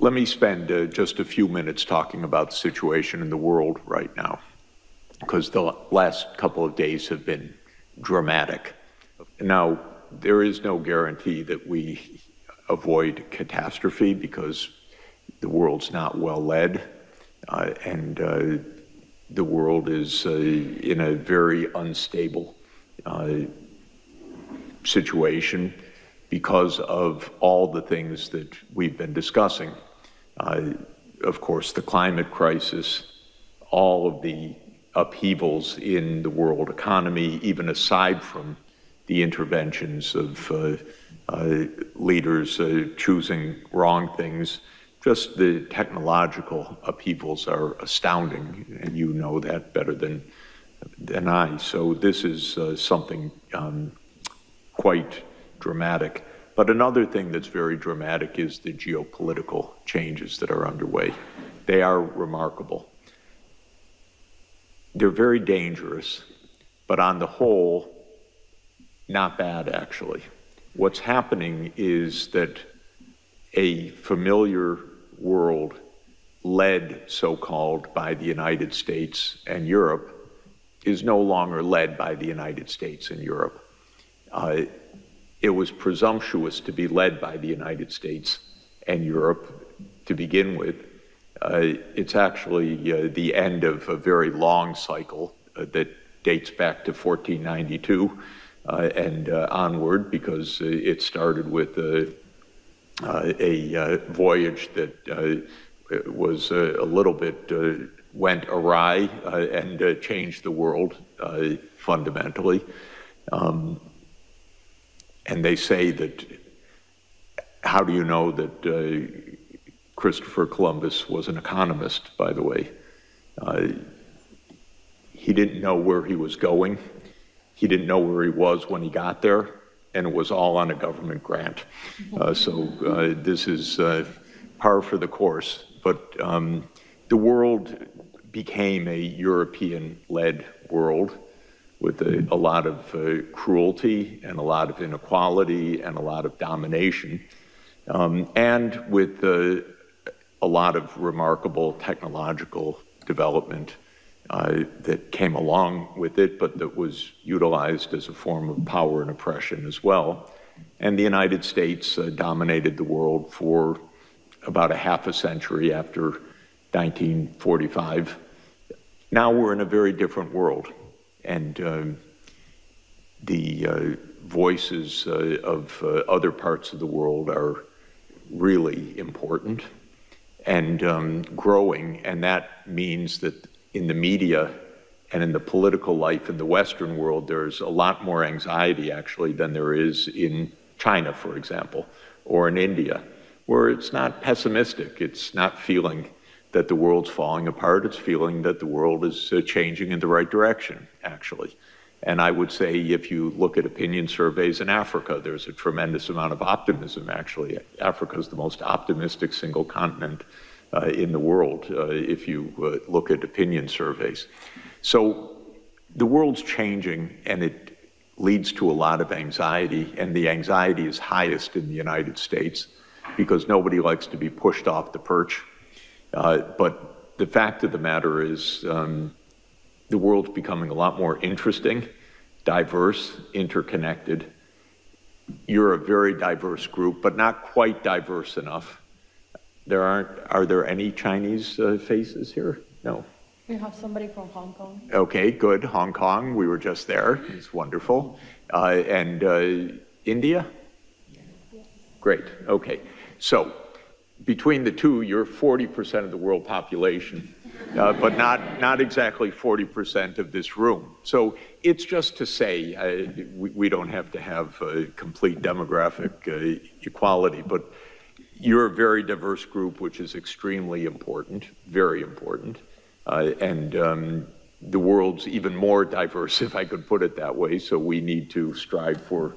Let me spend just a few minutes talking about the situation in the world right now, because the last couple of days have been dramatic. Now, there is no guarantee that we avoid catastrophe because the world's not well led, and the world is in a very unstable situation because of all the things that we've been discussing. Of course, the climate crisis, all of the upheavals in the world economy, even aside from the interventions of leaders choosing wrong things, just the technological upheavals are astounding, and you know that better than I. So this is something quite dramatic. But another thing that's very dramatic is the geopolitical changes that are underway. They are remarkable. They're very dangerous, but on the whole, not bad, actually. What's happening is that a familiar world led, so-called, by the United States and Europe is no longer led by the United States and Europe. It was presumptuous to be led by the United States and Europe to begin with. It's actually the end of a very long cycle that dates back to 1492 and onward, because it started with a voyage that was a little bit, went awry and changed the world fundamentally. And they say that, how do you know that Christopher Columbus was an economist, by the way? He didn't know where he was going. He didn't know where he was when he got there, and it was all on a government grant. So this is par for the course. But the world became a European-led world with a lot of cruelty and a lot of inequality and a lot of domination, and with a lot of remarkable technological development that came along with it, but that was utilized as a form of power and oppression as well. And the United States dominated the world for about a half a century after 1945. Now we're in a very different world. And the voices of other parts of the world are really important and growing, and that means that in the media and in the political life in the Western world, there's a lot more anxiety, actually, than there is in China, for example, or in India, where it's not pessimistic. It's not feeling that the world's falling apart. It's feeling that the world is changing in the right direction, actually. And I would say if you look at opinion surveys in Africa, there's a tremendous amount of optimism, actually. Africa is the most optimistic single continent in the world, if you look at opinion surveys. So the world's changing, and it leads to a lot of anxiety, and the anxiety is highest in the United States because nobody likes to be pushed off the perch. But the fact of the matter is the world's becoming a lot more interesting, diverse, interconnected. You're a very diverse group, but not quite diverse enough. Are there any Chinese faces here? No. We have somebody from Hong Kong. Okay, good. Hong Kong, we were just there. It's wonderful. And India? Yes. Great, okay. So, between the two, you're 40% of the world population, but not exactly 40% of this room. So it's just to say, we don't have to have complete demographic equality, but you're a very diverse group, which is extremely important, very important. And the world's even more diverse, if I could put it that way, so we need to strive for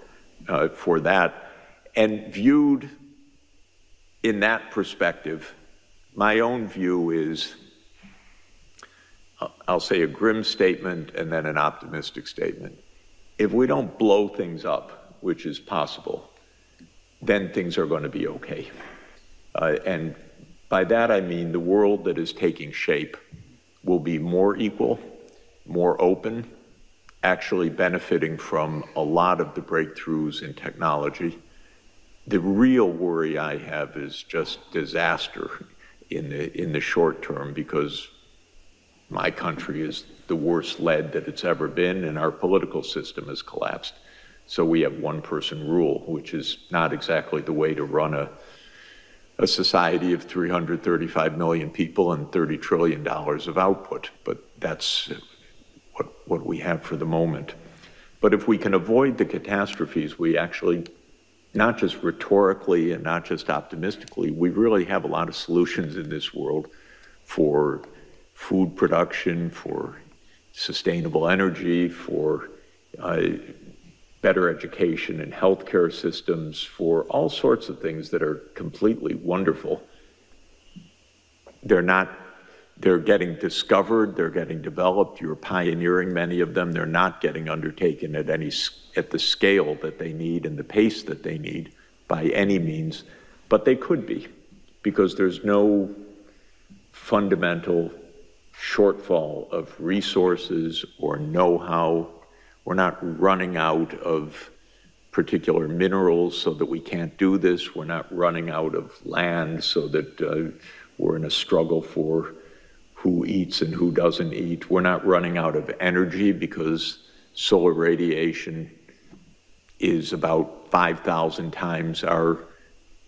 that. And viewed in that perspective, my own view is, I'll say a grim statement and then an optimistic statement. If we don't blow things up, which is possible, then things are going to be okay. And By that I mean the world that is taking shape will be more equal, more open, actually benefiting from a lot of the breakthroughs in technology. The real worry I have is just disaster in the short term, because my country is the worst led that it's ever been, and our political system has collapsed. So we have one-person rule, which is not exactly the way to run a society of 335 million people and $30 trillion of output. But that's what we have for the moment. But if we can avoid the catastrophes, we actually, not just rhetorically and not just optimistically, we really have a lot of solutions in this world for food production, for sustainable energy, for better education and healthcare systems, for all sorts of things that are completely wonderful. They're getting discovered, they're getting developed, you're pioneering many of them. They're not getting undertaken at the scale that they need and the pace that they need by any means, but they could be, because there's no fundamental shortfall of resources or know-how. We're not running out of particular minerals so that we can't do this. We're not running out of land so that we're in a struggle for who eats and who doesn't eat. We're not running out of energy, because solar radiation is about 5,000 times our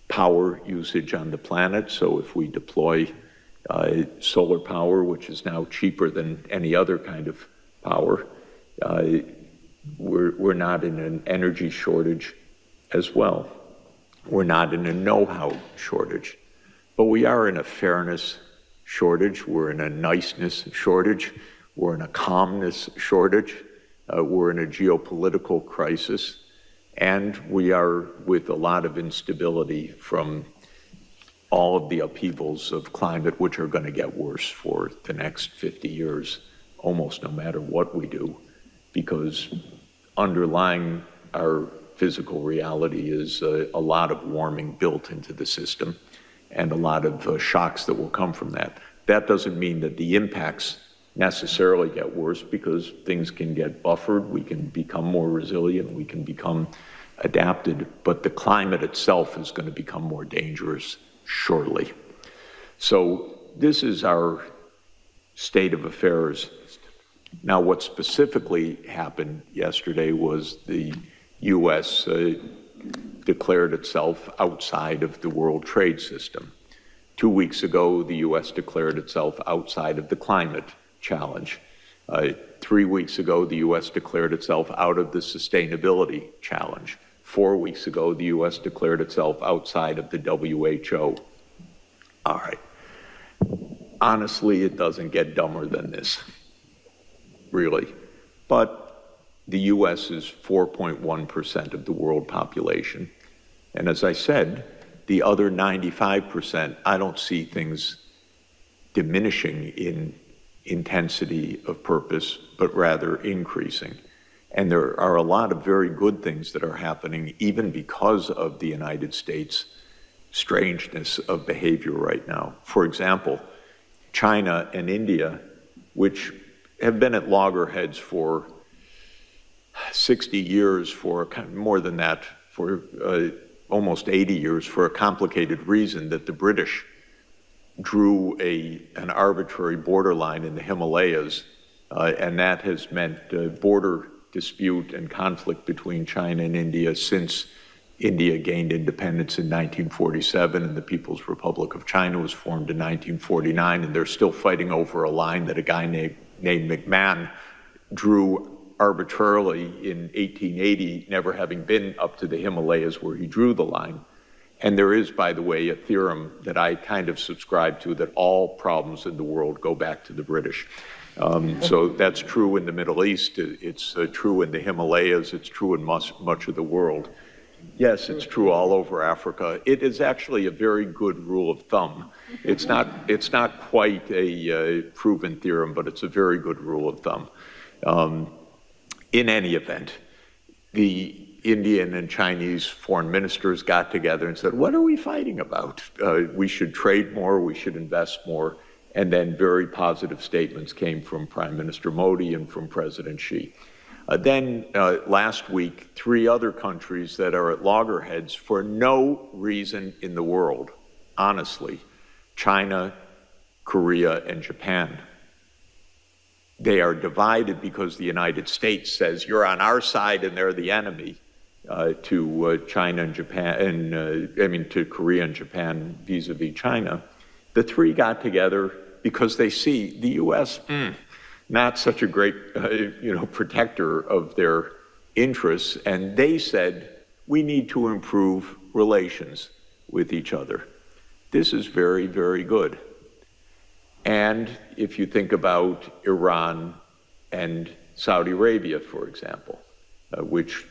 power usage on the planet. So if we deploy solar power, which is now cheaper than any other kind of power, we're not in an energy shortage as well. We're not in a know-how shortage, but we are in a fairness shortage. We're in a niceness shortage. We're in a calmness shortage. We're in a geopolitical crisis, and we are with a lot of instability from all of the upheavals of climate, which are going to get worse for the next 50 years, almost no matter what we do, because underlying our physical reality is a lot of warming built into the system and a lot of shocks that will come from that. That doesn't mean that the impacts necessarily get worse, because things can get buffered, we can become more resilient, we can become adapted, but the climate itself is going to become more dangerous shortly. So this is our state of affairs. Now, what specifically happened yesterday was the U.S. declared itself outside of the World Trade System. 2 weeks ago, the U.S. declared itself outside of the climate challenge. 3 weeks ago, the U.S. declared itself out of the sustainability challenge. 4 weeks ago, the U.S. declared itself outside of the WHO. All right. Honestly, it doesn't get dumber than this, really. But the U.S. is 4.1% of the world population. And as I said, the other 95%, I don't see things diminishing in intensity of purpose, but rather increasing. And there are a lot of very good things that are happening, even because of the United States' strangeness of behavior right now. For example, China and India, which have been at loggerheads for 60 years, for more than that, for almost 80 years, for a complicated reason that the British drew an arbitrary borderline in the Himalayas, and that has meant border dispute and conflict between China and India since India gained independence in 1947 and the People's Republic of China was formed in 1949, and they're still fighting over a line that a guy named McMahon drew arbitrarily in 1880, never having been up to the Himalayas where he drew the line. And there is, by the way, a theorem that I kind of subscribe to, that all problems in the world go back to the British. So that's true in the Middle East, it's true in the Himalayas, it's true in much of the world. Yes, it's true all over Africa. It is actually a very good rule of thumb. It's not quite a proven theorem, but it's a very good rule of thumb. In any event, the Indian and Chinese foreign ministers got together and said, what are we fighting about? We should trade more, we should invest more. And then very positive statements came from Prime Minister Modi and from President Xi. Then last week, 3 other countries that are at loggerheads for no reason in the world, honestly, China, Korea, and Japan. They are divided because the United States says you're on our side and they're the enemy to China and Japan, and to Korea and Japan vis-a-vis China. The 3 got together because they see the U.S. Not such a great, protector of their interests, and they said we need to improve relations with each other. This is very, very good. And if you think about Iran and Saudi Arabia, for example, which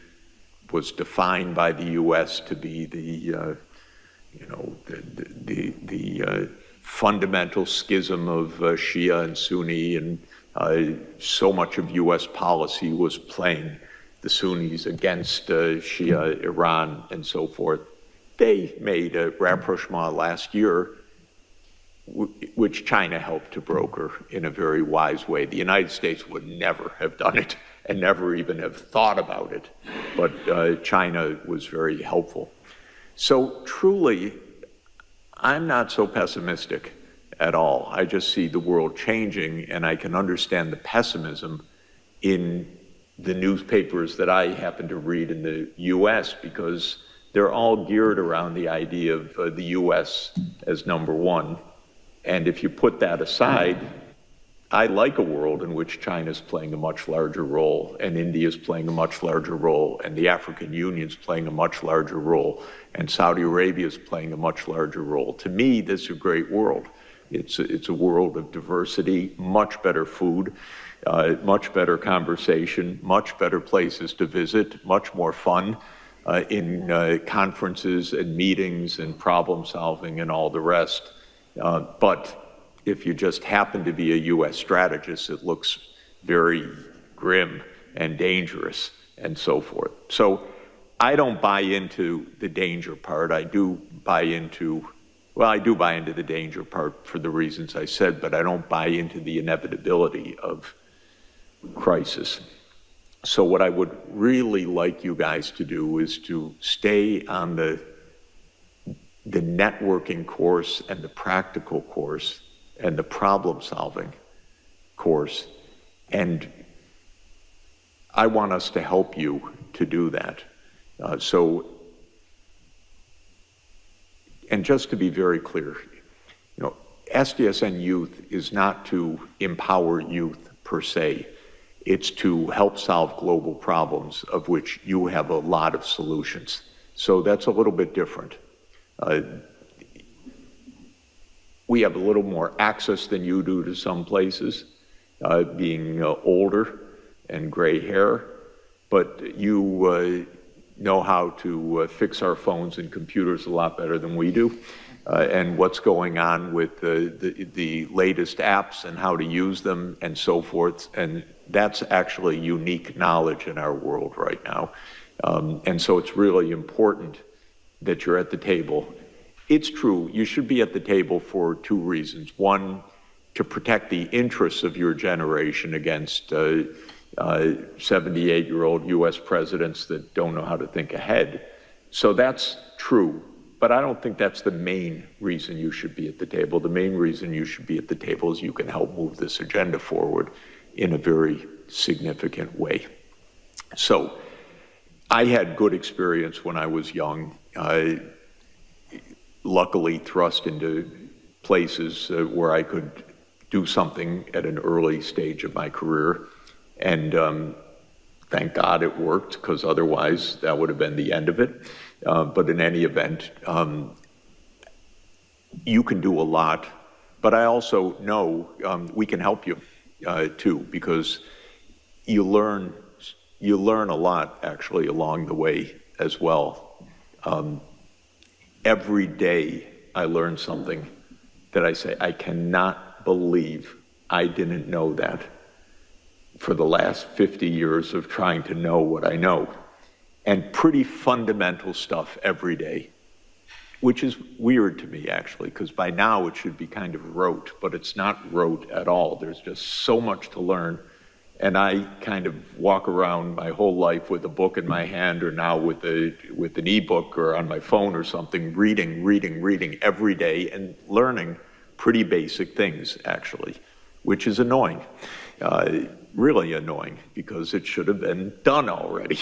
was defined by the U.S. to be the fundamental schism of Shia and Sunni, and so much of U.S. policy was playing the Sunnis against Shia, Iran, and so forth. They made a rapprochement last year, which China helped to broker in a very wise way. The United States would never have done it and never even have thought about it, but China was very helpful. So truly, I'm not so pessimistic at all. I just see the world changing, and I can understand the pessimism in the newspapers that I happen to read in the U.S., because they're all geared around the idea of the U.S. as number one. And if you put that aside, I like a world in which China's playing a much larger role, and India's playing a much larger role, and the African Union's playing a much larger role, and Saudi Arabia's playing a much larger role. To me, this is a great world. It's a world of diversity, much better food, much better conversation, much better places to visit, much more fun in conferences and meetings and problem solving and all the rest. But if you just happen to be a U.S. strategist, it looks very grim and dangerous and so forth. So I don't buy into the danger part. I do buy into the danger part for the reasons I said, but I don't buy into the inevitability of crisis. So what I would really like you guys to do is to stay on the networking course and the practical course and the problem-solving course. And I want us to help you to do that. And just to be very clear, SDSN Youth is not to empower youth per se. It's to help solve global problems, of which you have a lot of solutions. So that's a little bit different. We have a little more access than you do to some places, being older and gray hair, but you know how to fix our phones and computers a lot better than we do, and what's going on with the latest apps and how to use them and so forth. And that's actually unique knowledge in our world right now. And so it's really important that you're at the table. It's true, you should be at the table for 2 reasons. One, to protect the interests of your generation against 78-year-old U.S. presidents that don't know how to think ahead. So that's true, but I don't think that's the main reason you should be at the table. The main reason you should be at the table is you can help move this agenda forward in a very significant way. So I had good experience when I was young. Luckily thrust into places where I could do something at an early stage of my career. And thank God it worked, because otherwise that would have been the end of it. But in any event, you can do a lot. But I also know we can help you too, because you learn a lot actually along the way as well. Every day I learn something that I say, I cannot believe I didn't know that for the last 50 years of trying to know what I know. and pretty fundamental stuff every day, which is weird to me, actually, because by now it should be kind of rote, but it's not rote at all. There's just so much to learn. And I kind of walk around my whole life with a book in my hand, or now with an ebook or on my phone or something, reading every day and learning pretty basic things, actually, which is annoying, really annoying, because it should have been done already,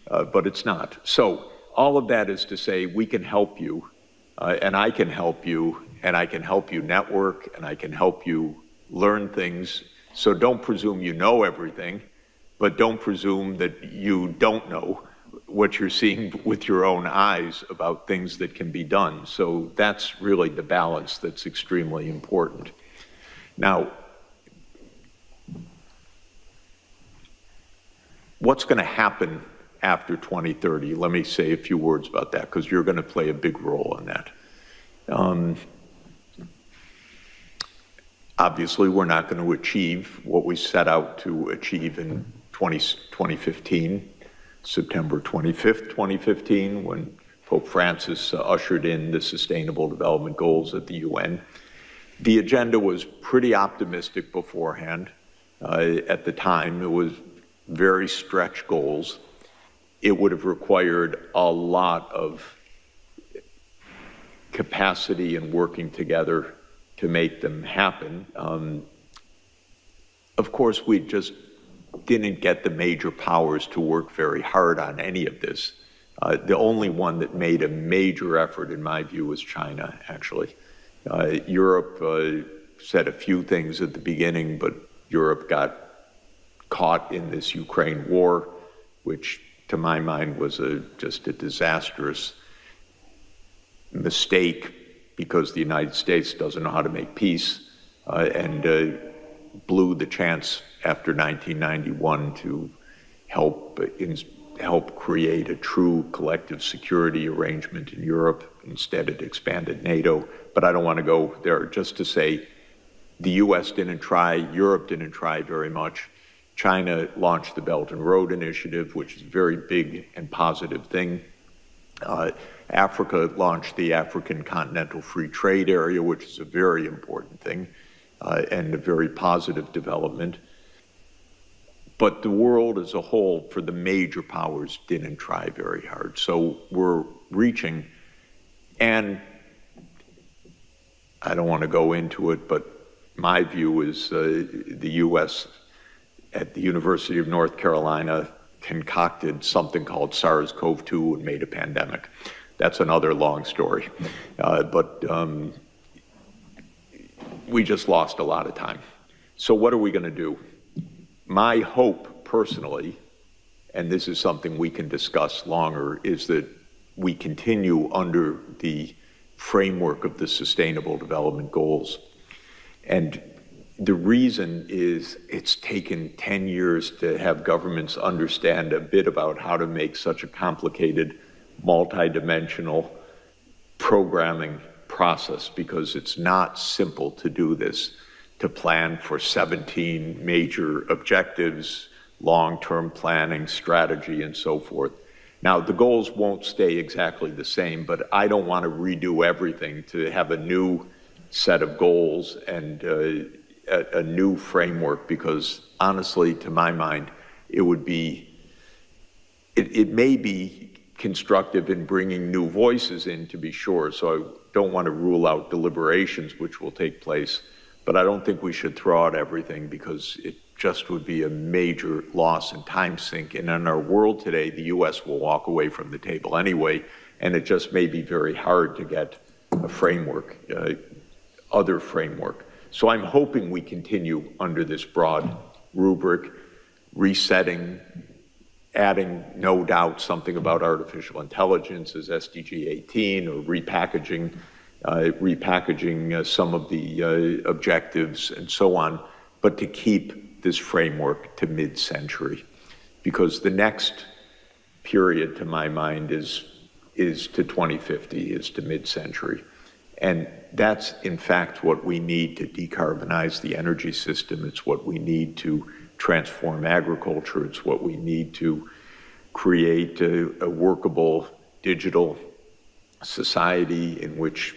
but it's not. So all of that is to say we can help you, and I can help you, and I can help you network, and I can help you learn things. So don't presume you know everything, but don't presume that you don't know what you're seeing with your own eyes about things that can be done. So that's really the balance that's extremely important. Now, what's going to happen after 2030? Let me say a few words about that, because you're going to play a big role in that. Obviously, we're not going to achieve what we set out to achieve in 2015, September 25th, 2015, when Pope Francis ushered in the Sustainable Development Goals at the UN. The agenda was pretty optimistic beforehand. At the time, it was very stretched goals. It would have required a lot of capacity and working together to make them happen. Of course, we just didn't get the major powers to work very hard on any of this. The only one that made a major effort, in my view, was China, actually. Europe said a few things at the beginning, but Europe got caught in this Ukraine war, which to my mind was just a disastrous mistake, because the United States doesn't know how to make peace, and blew the chance after 1991 to help create a true collective security arrangement in Europe. Instead, it expanded NATO. But I don't want to go there. Just to say, the US didn't try, Europe didn't try very much. China launched the Belt and Road Initiative, which is a very big and positive thing. Africa launched the African Continental Free Trade Area, which is a very important thing, and a very positive development. But the world as a whole, for the major powers, didn't try very hard. So we're reaching, and I don't want to go into it, but my view is the US at the University of North Carolina concocted something called SARS-CoV-2 and made a pandemic. That's another long story. But we just lost a lot of time. So what are we going to do? My hope, personally, and this is something we can discuss longer, is that we continue under the framework of the Sustainable Development Goals. And the reason is it's taken 10 years to have governments understand a bit about how to make such a complicated, multidimensional programming process, because it's not simple to do this, to plan for 17 major objectives, long-term planning, strategy, and so forth. Now, the goals won't stay exactly the same, but I don't want to redo everything to have a new set of goals and a new framework, because honestly, to my mind, it may be constructive in bringing new voices in, to be sure, so I don't want to rule out deliberations which will take place, but I don't think we should throw out everything, because it just would be a major loss and time sink. And in our world today, the US will walk away from the table anyway, and it just may be very hard to get a framework, other framework. So I'm hoping we continue under this broad rubric, resetting, adding, no doubt, something about artificial intelligence as SDG 18, or repackaging some of the objectives and so on, but to keep this framework to mid-century, because the next period, to my mind, is to 2050, is to mid-century. And that's, in fact, what we need to decarbonize the energy system. It's what we need to transform agriculture. It's what we need to create a workable digital society in which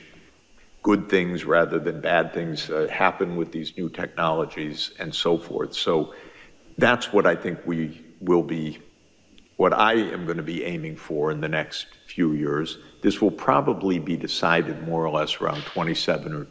good things rather than bad things happen with these new technologies and so forth. So that's what I think what I am going to be aiming for in the next few years. This will probably be decided more or less around 2027 or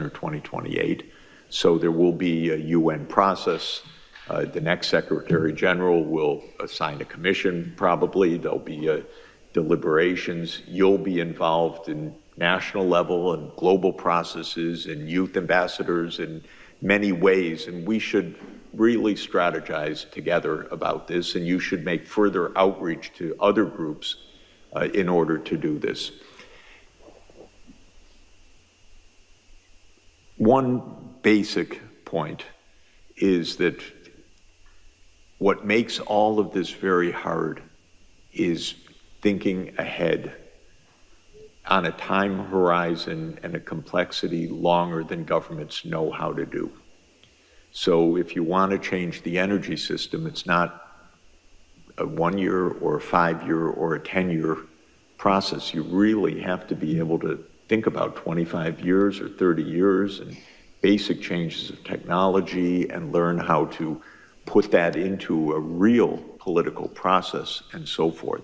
2028. So there will be a UN process. The next Secretary General will assign a commission, probably. There'll be deliberations. You'll be involved in national level and global processes and youth ambassadors in many ways. And we should really strategize together about this, and you should make further outreach to other groups in order to do this. One basic point is that what makes all of this very hard is thinking ahead on a time horizon and a complexity longer than governments know how to do. So if you want to change the energy system, it's not a 1 year or a 5 year or a 10-year process. You really have to be able to think about 25 years or 30 years and basic changes of technology and learn how to put that into a real political process and so forth.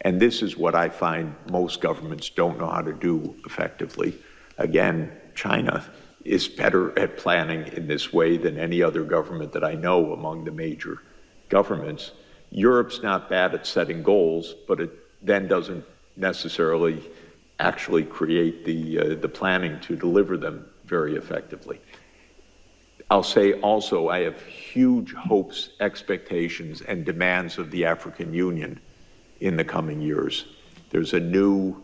And this is what I find most governments don't know how to do effectively. Again, China is better at planning in this way than any other government that I know among the major governments. Europe's not bad at setting goals, but it then doesn't necessarily actually create the planning to deliver them very effectively. I'll say also I have huge hopes, expectations, and demands of the African Union in the coming years. There's a new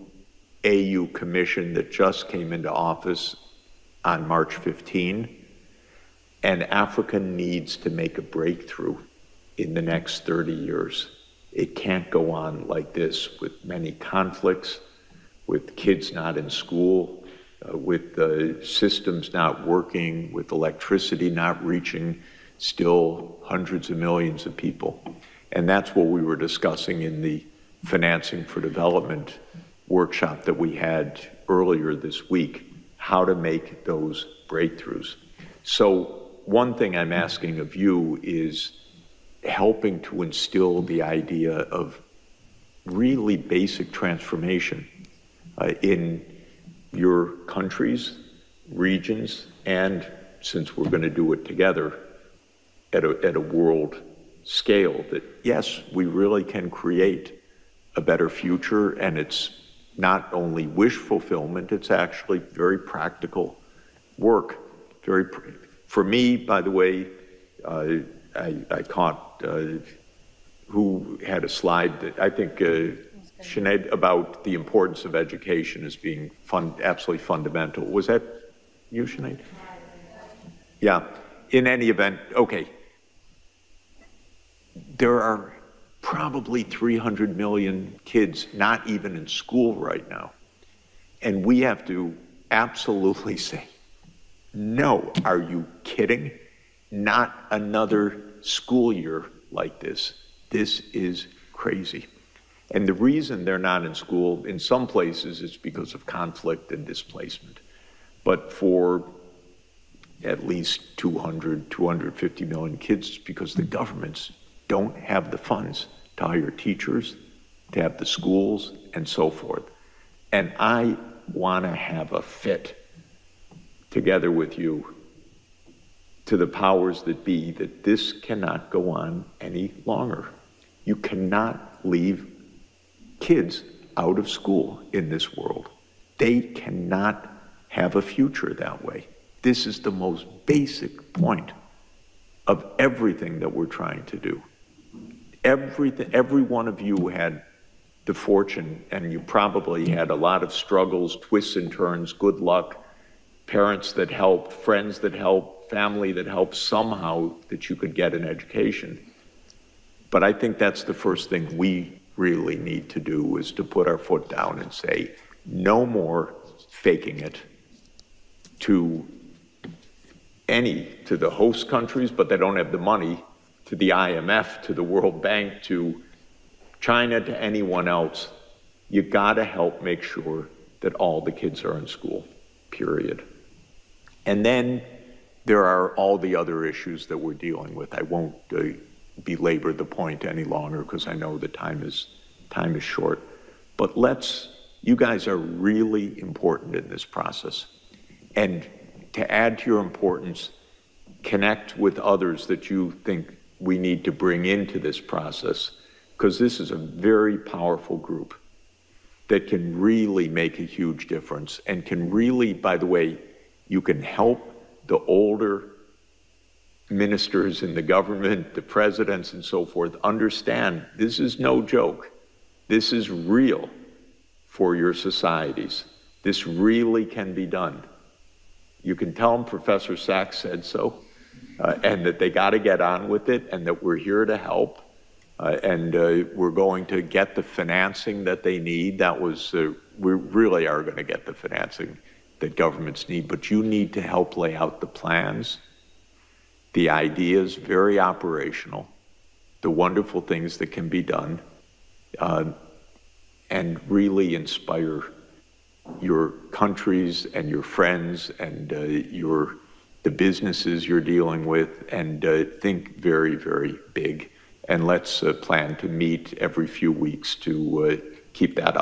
AU commission that just came into office on March 15, and Africa needs to make a breakthrough in the next 30 years. It can't go on like this with many conflicts, with kids not in school, with the systems not working, with electricity not reaching still hundreds of millions of people. And that's what we were discussing in the Financing for Development workshop that we had earlier this week, how to make those breakthroughs. So one thing I'm asking of you is helping to instill the idea of really basic transformation in your countries, regions, and since we're going to do it together at a world scale, that yes, we really can create a better future, and it's not only wish fulfillment, it's actually very practical work. For me, by the way, I caught who had a slide that I think Sinead, about the importance of education as being absolutely fundamental. Was that you, Sinead? Yeah. In any event, okay. There are probably 300 million kids not even in school right now. And we have to absolutely say, no, are you kidding? Not another school year like this. This is crazy. And the reason they're not in school, in some places, it's because of conflict and displacement. But for at least 250 million kids, it's because the governments don't have the funds to hire teachers, to have the schools, and so forth. And I want to have a fit together with you to the powers that be that this cannot go on any longer. You cannot leave kids out of school in this world. They cannot have a future that way. This is the most basic point of everything that we're trying to do. Every one of you had the fortune, and you probably had a lot of struggles, twists and turns, good luck, parents that helped, friends that helped, family that helped somehow that you could get an education. But I think that's the first thing we really need to do, is to put our foot down and say, no more faking it to the host countries, but they don't have the money, to the IMF, to the World Bank, to China to anyone else, you gotta help make sure that all the kids are in school, period. And then there are all the other issues that we're dealing with. I won't belabor the point any longer because I know the time is short. But you guys are really important in this process. And to add to your importance, connect with others that you think we need to bring into this process, because this is a very powerful group that can really make a huge difference and can really, by the way, you can help the older ministers in the government, the presidents and so forth, understand this is no joke. This is real for your societies. This really can be done. You can tell them Professor Sachs said so, and that they got to get on with it, and that we're here to help, and we're going to get the financing that they need. We really are going to get the financing that governments need, but you need to help lay out the plans, the ideas, very operational, the wonderful things that can be done, and really inspire your countries and your friends and the businesses you're dealing with, and think very, very big. And let's plan to meet every few weeks to keep that up.